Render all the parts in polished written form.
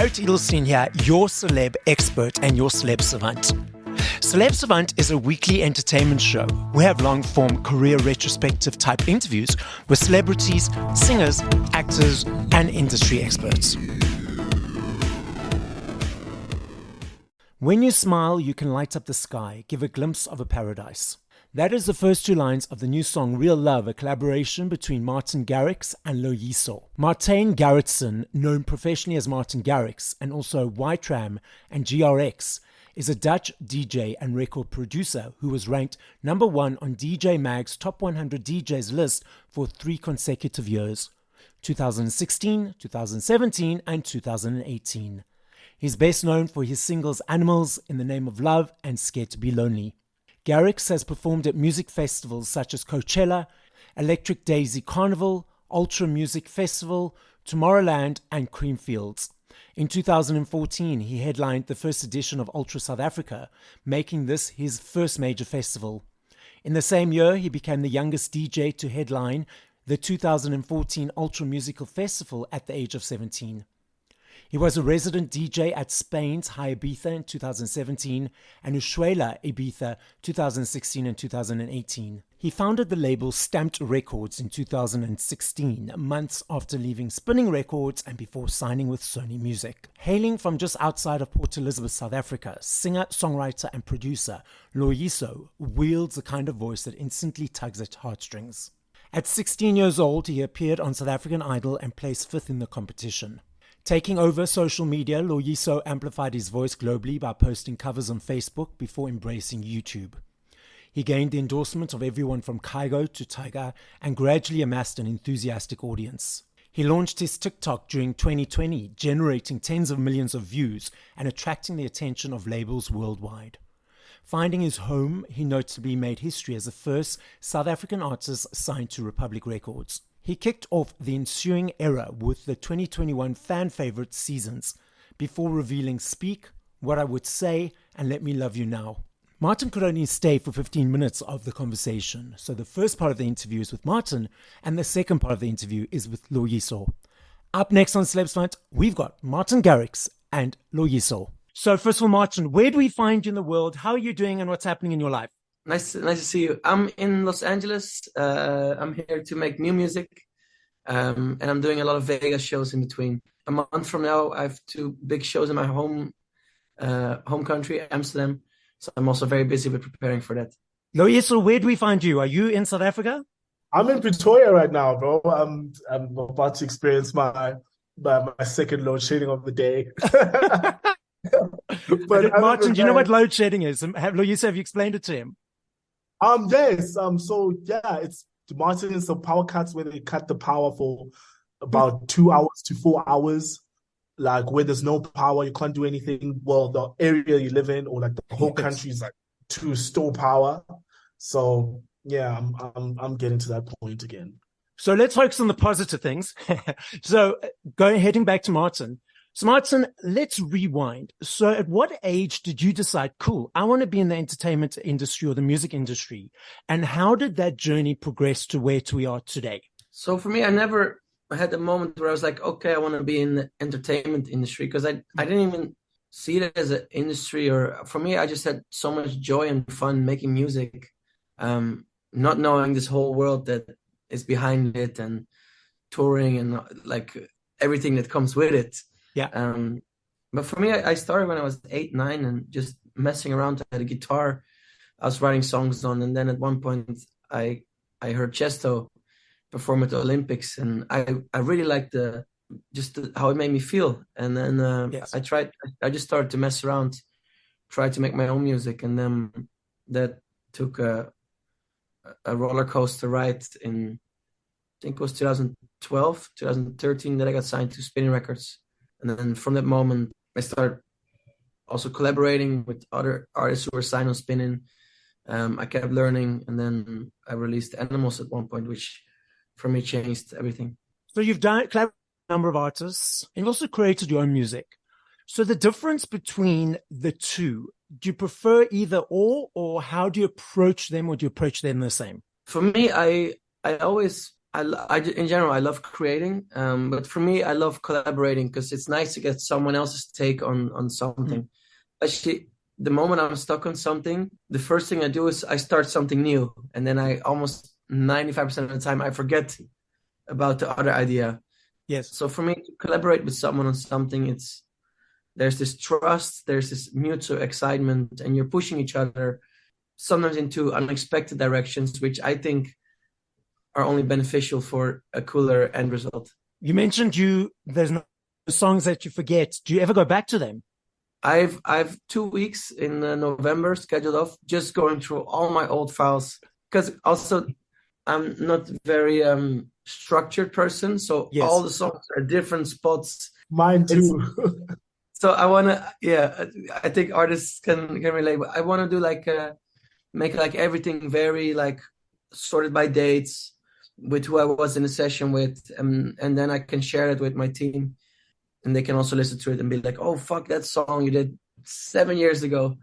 Garrett Edelstein here, your celeb expert and your Celeb Savant. Celeb Savant is a weekly entertainment show. We have long-form career retrospective type interviews with celebrities, singers, actors, and industry experts. When you smile, you can light up the sky, give a glimpse of a paradise. That is the first two lines of the new song Real Love, a collaboration between Martin Garrix and Lloyiso. Martin Garrixson, known professionally as Martin Garrix and also White-Ram and GRX, is a Dutch DJ and record producer who was ranked number 1 on DJ Mag's Top 100 DJs list for 3 consecutive years, 2016, 2017 and 2018. He's best known for his singles Animals, In the Name of Love and Scared to Be Lonely. Garrix has performed at music festivals such as Coachella, Electric Daisy Carnival, Ultra Music Festival, Tomorrowland, and Creamfields. In 2014, he headlined the first edition of Ultra South Africa, making this his first major festival. In the same year, he became the youngest DJ to headline the 2014 Ultra Musical Festival at the age of 17. He was a resident DJ at Spain's High Ibiza in 2017 and Ushuaia Ibiza 2016 and 2018. He founded the label Stamped Records in 2016, months after leaving Spinning Records and before signing with Sony Music. Hailing from just outside of Port Elizabeth, South Africa, singer, songwriter and producer Lloyiso wields the kind of voice that instantly tugs at heartstrings. At 16 years old, he appeared on South African Idol and placed 5th in the competition. Taking over social media, Lloyiso amplified his voice globally by posting covers on Facebook before embracing YouTube. He gained the endorsement of everyone from Kygo to Tiger and gradually amassed an enthusiastic audience. He launched his TikTok during 2020, generating tens of millions of views and attracting the attention of labels worldwide. Finding his home, he notably made history as the first South African artist signed to Republic Records. He kicked off the ensuing era with the 2021 fan favorite Seasons, before revealing Speak, What I Would Say, and Let Me Love You Now. Martin could only stay for 15 minutes of the conversation, so the first part of the interview is with Martin, and the second part of the interview is with Lloyiso. Up next on Celeb Savant, we've got Martin Garrix and Lloyiso. So first of all, Martin, where do we find you in the world? How are you doing and what's happening in your life? Nice to see you. I'm in Los Angeles. I'm here to make new music, and I'm doing a lot of Vegas shows in between. A month from now, I have 2 big shows in my home country, Amsterdam. So I'm also very busy with preparing for that. Lloyiso, where do we find you? Are you in South Africa? I'm in Pretoria right now, bro. I'm about to experience my second load shedding of the day. But Martin, do you know what load shedding is? Lloyiso, have you explained it to him? Yes. So yeah, it's Martin. So power cuts where they cut the power for about 2 hours to 4 hours. Like where there's no power, you can't do anything. Well, the area you live in, or like the whole country is like to store power. So yeah, I'm getting to that point again. So let's focus on the positive things. So heading back to Martin. So Martin, let's rewind. So at what age did you decide, cool, I want to be in the entertainment industry or the music industry? And how did that journey progress to where we are today? So for me, I never had a moment where I was like, okay, I want to be in the entertainment industry, because I didn't even see it as an industry. Or for me, I just had so much joy and fun making music, not knowing this whole world that is behind it and touring and like everything that comes with it. Yeah. But for me, I started when I was 8, 9 and just messing around. I had a guitar I was writing songs on. And then at one point I heard Chesto perform at the Olympics, and I really liked how it made me feel. And then yes. I just started to mess around, try to make my own music. And then that took a roller coaster ride in, I think it was 2012, 2013 that I got signed to Spinning Records. And then from that moment, I started also collaborating with other artists who were signed on Spinning. I kept learning, and then I released Animals at one point, which for me changed everything. So you've collaborated with a number of artists, and you've also created your own music. So the difference between the two, do you prefer either or how do you approach them, or do you approach them the same? For me, I in general, I love creating. But for me, I love collaborating because it's nice to get someone else's take on something. Actually, the moment I'm stuck on something, the first thing I do is I start something new, and then I almost 95% of the time I forget about the other idea. Yes. So for me to collaborate with someone on something, there's this trust, there's this mutual excitement, and you're pushing each other sometimes into unexpected directions, which I think are only beneficial for a cooler end result. You mentioned there's no songs that you forget. Do you ever go back to them? I've 2 weeks in November scheduled off, just going through all my old files, because also I'm not very structured person, so Yes. all the songs are different spots. Mine too. So I I think artists can relate. But I want to do make like everything very like sorted by dates with who I was in a session with, and then I can share it with my team, and they can also listen to it and be like, "Oh fuck, that song you did 7 years ago,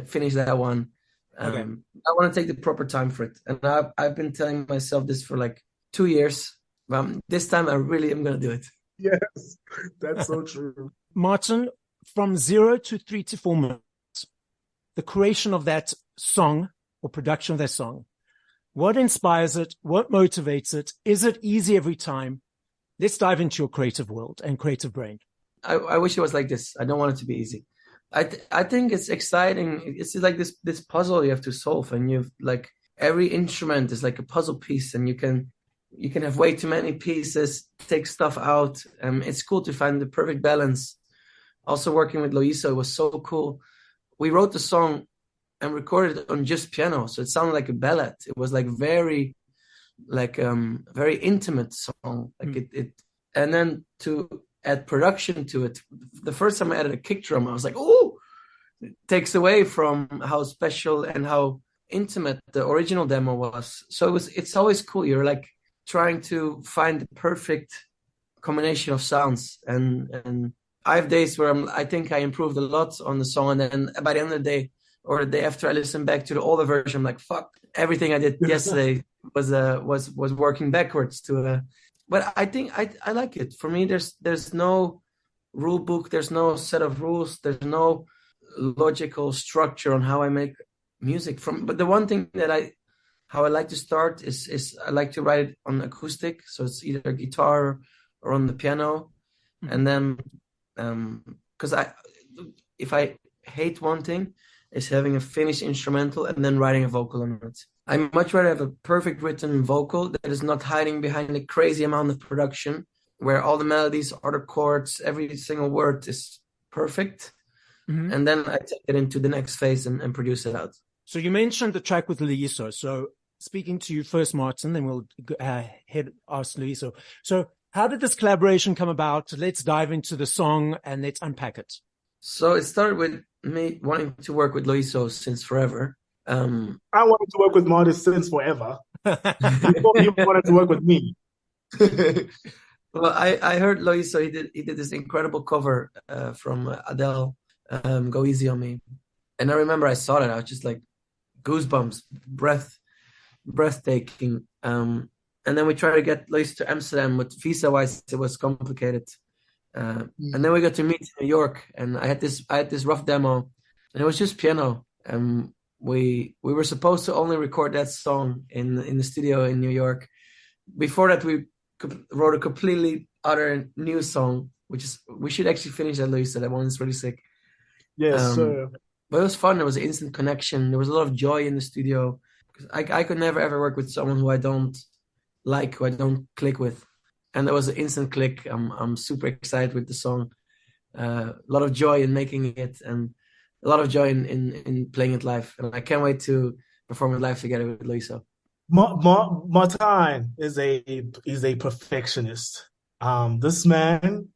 finish that one." Okay. I want to take the proper time for it, and I've been telling myself this for like 2 years. This time I really am gonna do it. Yes, that's so true. Martin, from 0 to 3 to 4 minutes, the creation of that song or production of that song, what inspires it? What motivates it? Is it easy every time? Let's dive into your creative world and creative brain. I wish it was like this. I don't want it to be easy. I think it's exciting. It's like this puzzle you have to solve, and you've like every instrument is like a puzzle piece, and you can have way too many pieces, take stuff out. It's cool to find the perfect balance. Also working with Lloyiso was so cool. We wrote the song and recorded it on just piano, so it sounded like a ballad. It was like very intimate song. Like it and then to add production to it. The first time I added a kick drum, I was like, oh, it takes away from how special and how intimate the original demo was. So it's always cool. You're like trying to find the perfect combination of sounds, and I have days where I think I improved a lot on the song, and then by the end of the day or the day after, I listen back to the older version, I'm like, fuck, everything I did yesterday was working backwards to but I think I like it. For me, there's no rule book, there's no set of rules, there's no logical structure on how I make music. But the one thing that how I like to start is I like to write it on acoustic, so it's either guitar or on the piano, and then because if I hate one thing, is having a finished instrumental and then writing a vocal on it. I much rather have a perfect written vocal that is not hiding behind a crazy amount of production, where all the melodies, all the chords, every single word is perfect. Mm-hmm. And then I take it into the next phase and produce it out. So you mentioned the track with Lloyiso. So speaking to you first, Martin, then we'll ask Lloyiso. So how did this collaboration come about? Let's dive into the song and let's unpack it. So it started with me wanting to work with Lloyiso since forever. I wanted to work with Martin since forever. Before you wanted to work with me. Well, I heard Lloyiso, he did this incredible cover from Adele, Go Easy on Me. And I remember I saw that, I was just like goosebumps, breathtaking. And then we tried to get Lloyiso to Amsterdam, but visa-wise it was complicated. And then we got to meet in New York, and I had this rough demo, and it was just piano. We were supposed to only record that song in the studio in New York. Before that, we wrote a completely other new song, which is we should actually finish that. Lloyiso, that one is really sick. Yes, sir. But it was fun. There was an instant connection. There was a lot of joy in the studio. I could never ever work with someone who I don't like, who I don't click with. And there was an instant click. I'm super excited with the song. A lot of joy in making it, and a lot of joy in playing it live. And I can't wait to perform it live together with Lloyiso. Martin is a perfectionist. This man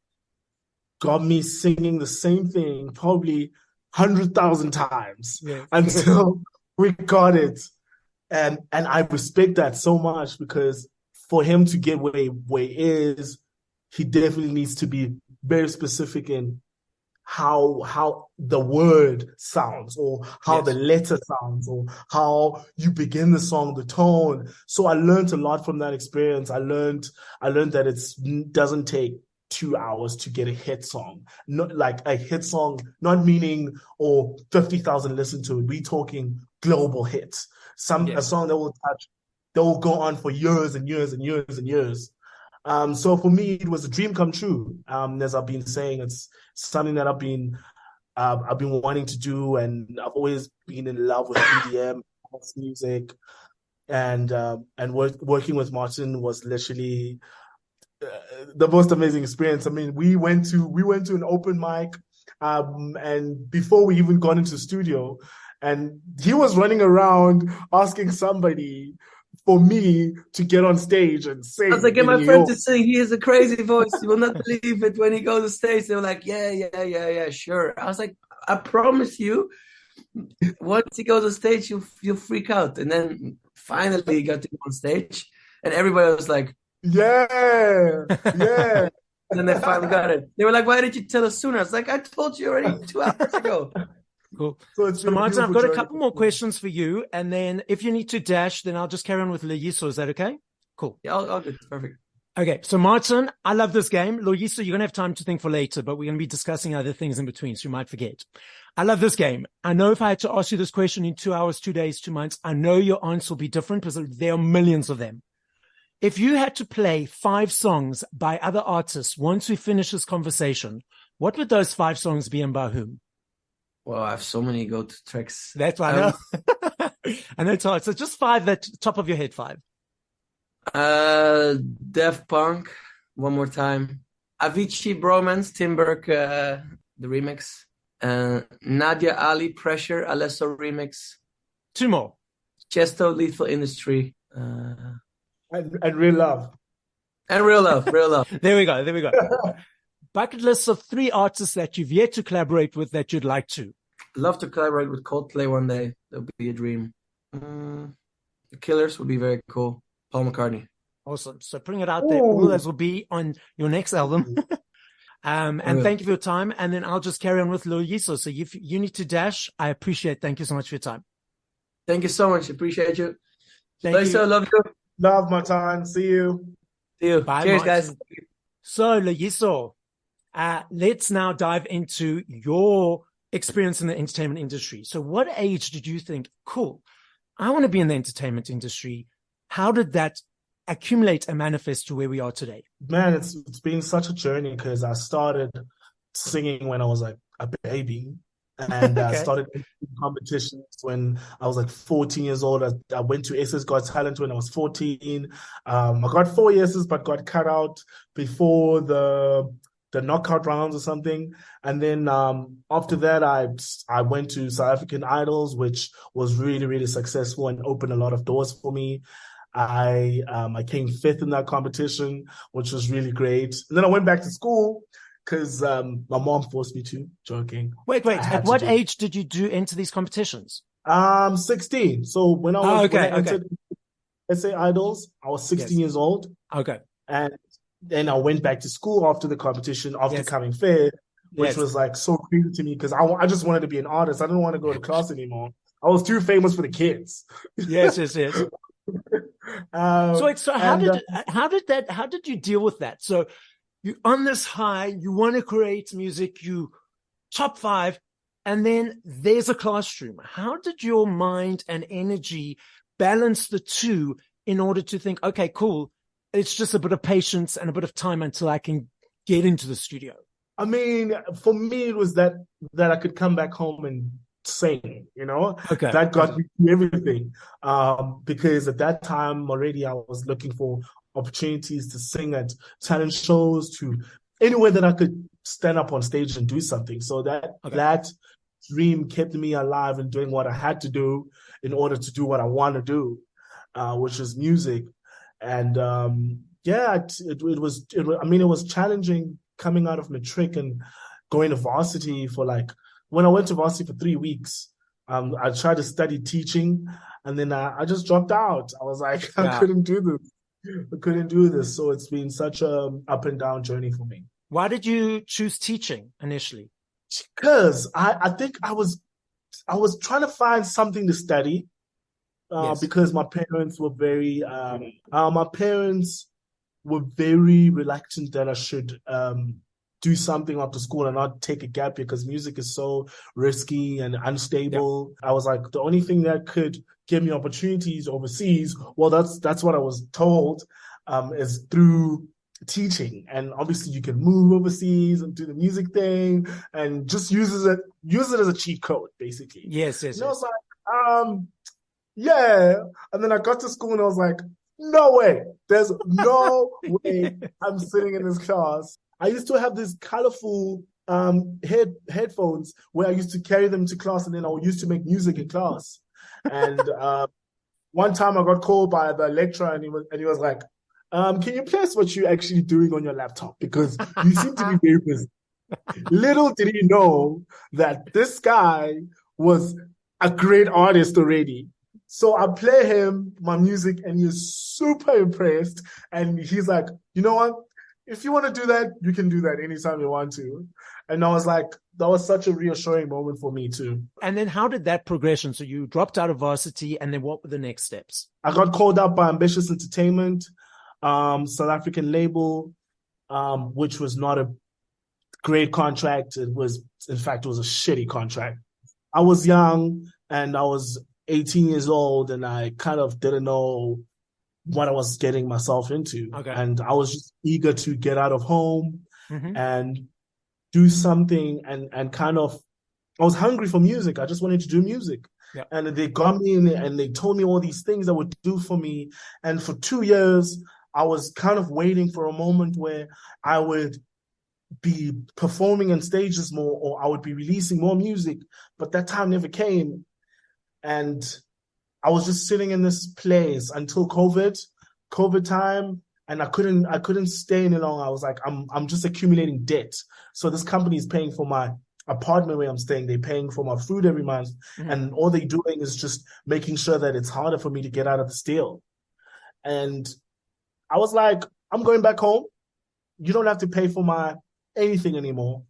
got me singing the same thing probably 100,000 times until we got it. And I respect that so much, because for him to get where he is, he definitely needs to be very specific in how the word sounds, or how the letter sounds, or how you begin the song, the tone. So I learned a lot from that experience. I learned that it doesn't take 2 hours to get a hit song. Not like a hit song, not meaning or 50,000 listen to it. We talking global hits. A song that will go on for years and years and years and years. So for me, it was a dream come true. As I've been saying, it's something that I've been wanting to do, and I've always been in love with EDM, house music, and working with Martin was literally the most amazing experience. I mean, we went to an open mic, and before we even got into the studio, and he was running around asking somebody for me to get on stage and sing. I was like, get my friend to sing. He has a crazy voice. You will not believe it. When he goes on stage, they were like, yeah, sure. I was like, I promise you, once he goes on stage, you'll freak out. And then finally he got to go on stage, and everybody was like, yeah. And then they finally got it. They were like, why did you tell us sooner? I was like, I told you already 2 hours ago. Cool. So Martin, I've got a couple more questions for you, and then if you need to dash, then I'll just carry on with Lloyiso. Is that okay? Cool. Yeah, I'll do it. Perfect. Okay, so Martin, I love this game. Lloyiso, you're going to have time to think for later, but we're going to be discussing other things in between, so you might forget. I love this game. I know if I had to ask you this question in 2 hours, 2 days, 2 months, I know your answer will be different because there are millions of them. If you had to play 5 songs by other artists once we finish this conversation, what would those 5 songs be and by whom? Well, I have so many go-to tracks. That's what I know. I know it's hard. So just 5 at top of your head, 5. Daft Punk, One More Time. Avicii, Bromance, Tim Burke, the remix. Nadia Ali, Pressure, Alesso remix. 2 more. Chesto, Lethal Industry. And Real Love. And Real Love. There we go. Bucket lists of 3 artists that you've yet to collaborate with that you'd like to. Love to collaborate with Coldplay one day. That would be a dream. The Killers would be very cool. Paul McCartney. Awesome. So putting it out there, all those will be on your next album. And thank you for your time. And then I'll just carry on with Lloyiso. So if you need to dash, I appreciate it. Thank you so much for your time. Thank you so much. Appreciate you. Thank you. Love you. Love my time. See you. See you. Bye, Cheers, Mike. guys. So Lloyiso, let's now dive into your experience in the entertainment industry. So what age did you think, cool, I want to be in the entertainment industry? How did that accumulate and manifest to where we are today? Man, it's been such a journey because I started singing when I was like a baby, and I started in competitions when I was like 14 years old. I went to SS Got Talent when I was 14. I got 4 yeses, but got cut out before the knockout rounds or something. And then after that, I went to South African Idols, which was really, really successful and opened a lot of doors for me. I came 5th in that competition, which was really great. And then I went back to school because my mom forced me to. Joking. Wait. At what age did you enter these competitions? 16. So when I entered SA Idols, I was 16 years old. Okay. And then I went back to school after the competition, after coming 5th, which was like so crazy to me because I just wanted to be an artist. I didn't want to go to class anymore. I was too famous for the kids. Yes. So how did you deal with that? So you're on this high, you want to create music, you top 5, and then there's a classroom. How did your mind and energy balance the two in order to think, okay, cool, it's just a bit of patience and a bit of time until I can get into the studio? I mean, for me, it was that I could come back home and sing, that got me through everything. Because at that time already I was looking for opportunities to sing at talent shows, to anywhere that I could stand up on stage and do something. So that dream kept me alive and doing what I had to do in order to do what I want to do, which is music. And it was challenging coming out of matric and going to varsity when I went to varsity for 3 weeks. I tried to study teaching, and then I just dropped out. I was like, I couldn't do this. So it's been such a up and down journey for me. Why did you choose teaching initially? Because I think I was trying to find something to study. Yes. Because my parents were very reluctant that I should do something after school and not take a gap because music is so risky and unstable. I was like, the only thing that could give me opportunities overseas, well, that's what I was told, is through teaching. And obviously you can move overseas and do the music thing and just use it as a cheat code, basically. Yes. And I was like, yeah. And then I got to school and I was like, no way. There's no way I'm sitting in this class. I used to have these colorful headphones where I used to carry them to class and then I used to make music in class. And one time I got called by the lecturer and he was like, can you play us what you're actually doing on your laptop? Because you seem to be very busy. Little did he know that this guy was a great artist already. So I play him my music and he's super impressed. And he's like, you know what? If you want to do that, you can do that anytime you want to. And I was like, that was such a reassuring moment for me too. And then how did that progression? So you dropped out of varsity and then what were the next steps? I got called up by Ambitious Entertainment, South African label, which was not a great contract. It was a shitty contract. I was young and I was 18 years old and I kind of didn't know what I was getting myself into. Okay. And I was just eager to get out of home and do something and kind of, I was hungry for music. I just wanted to do music. Yeah. And they got me in and they told me all these things that would do for me. And for 2 years, I was kind of waiting for a moment where I would be performing on stages more or I would be releasing more music. But that time never came. And I was just sitting in this place until COVID time, and I couldn't stay any longer. I was like, I'm just accumulating debt. So this company is paying for my apartment where I'm staying. They're paying for my food every month. And all they're doing is just making sure that it's harder for me to get out of the deal. And I was like, I'm going back home. You don't have to pay for my anything anymore.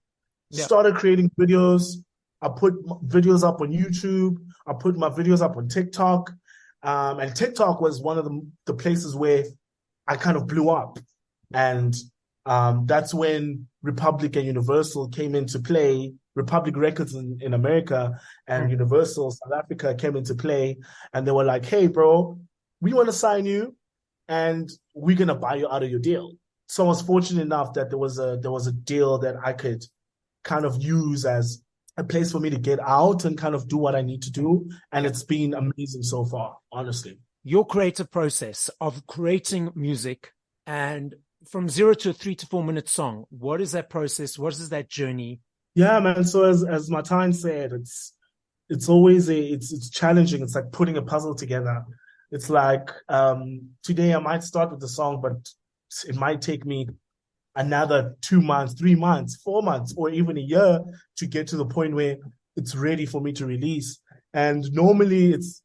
Yeah. Started creating videos. I put videos up on YouTube. I put my videos up on TikTok. And TikTok was one of the places where I kind of blew up. And that's when Republic and Universal came into play. Republic Records in America and Universal South Africa came into play. And they were like, hey, bro, we want to sign you and we're going to buy you out of your deal. So I was fortunate enough that there was a deal that I could kind of use as a place for me to get out and kind of do what I need to do. And it's been amazing so far, honestly. Your creative process of creating music and from 0 to a 3 to 4 minute song, what is that process? What is that journey? Yeah, man. So as Martin said, it's always it's challenging. It's like putting a puzzle together. It's like today I might start with the song, but it might take me another 2 months, 3 months, 4 months, or even a year to get to the point where it's ready for me to release. And normally it's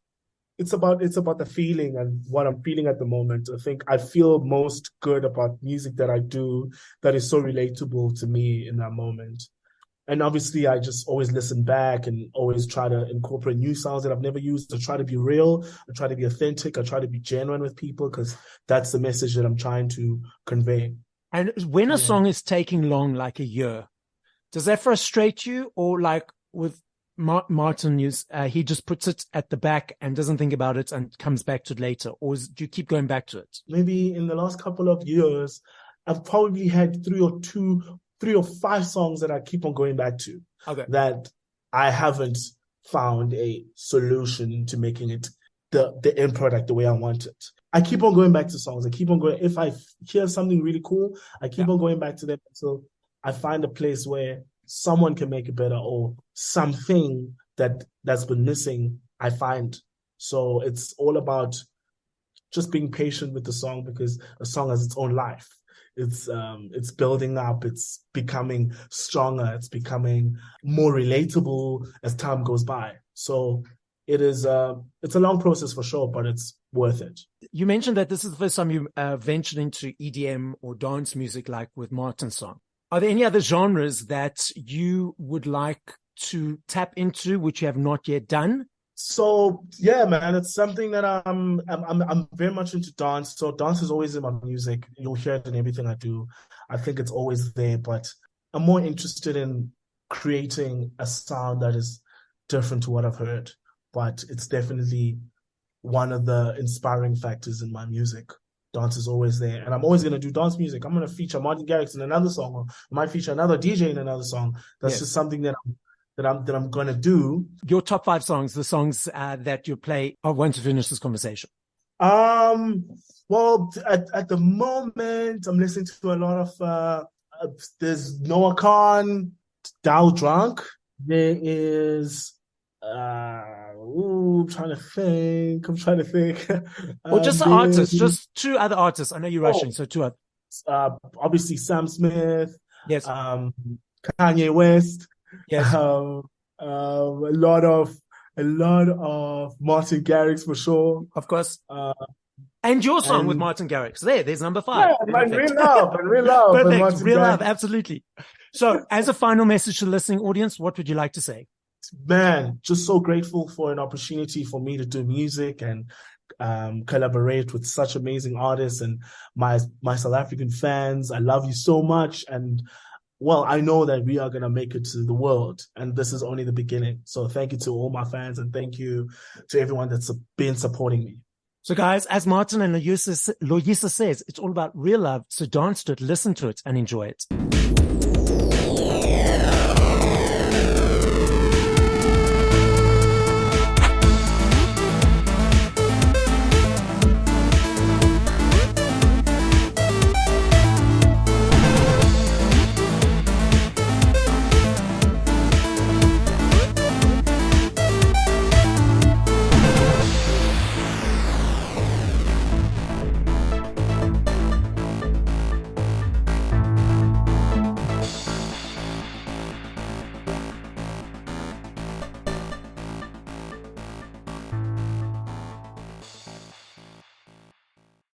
about the feeling and what I'm feeling at the moment. I think I feel most good about music that I do that is so relatable to me in that moment. And obviously I just always listen back and always try to incorporate new sounds that I've never used. I try to be real. I try to be authentic. I try to be genuine with people because that's the message that I'm trying to convey. And when a song is taking long, like a year, does that frustrate you? Or like with Martin, he just puts it at the back and doesn't think about it and comes back to it later? Or do you keep going back to it? Maybe in the last couple of years, I've probably had 3 or 5 songs that I keep on going back to. Okay. That I haven't found a solution to making it the end product the way I want it. I keep on going back to songs. I keep on going. If I hear something really cool, I keep on going back to them until I find a place where someone can make it better or something that's been missing, I find. So it's all about just being patient with the song because a song has its own life. It's building up. It's becoming stronger. It's becoming more relatable as time goes by. So it's a long process for sure, but it's worth it. You mentioned that this is the first time you ventured into EDM or dance music, like with Martin's song. Are there any other genres that you would like to tap into, which you have not yet done? So yeah, man, it's something that I'm very much into dance. So dance is always in my music. You'll hear it in everything I do. I think it's always there, but I'm more interested in creating a sound that is different to what I've heard. But it's definitely one of the inspiring factors in my music. Dance is always there, and I'm always gonna do dance music. I'm gonna feature Martin Garrix in another song, or I might feature another DJ in another song. That's just something that I'm gonna do. Your top 5 songs, the songs that you play. I want to finish this conversation. Well, at the moment, I'm listening to a lot of. There's Noah Khan, Dow Drunk. There is. I'm trying to think. Or just an artist, just 2 other artists. I know you're rushing, so 2 others. Obviously Sam Smith. Yes. Kanye West. Yes. A lot of Martin Garrix for sure. Of course. And your song with Martin Garrix. There's number 5. Yeah, and Real Love. Perfect. Real Love, absolutely. So as a final message to the listening audience, what would you like to say? Man, just so grateful for an opportunity for me to do music and collaborate with such amazing artists and my South African fans. I love you so much. And well, I know that we are going to make it to the world, and this is only the beginning. So thank you to all my fans, and thank you to everyone that's been supporting me. So guys, as Martin and Lloyiso says, it's all about real love. So dance to it, listen to it, and enjoy it.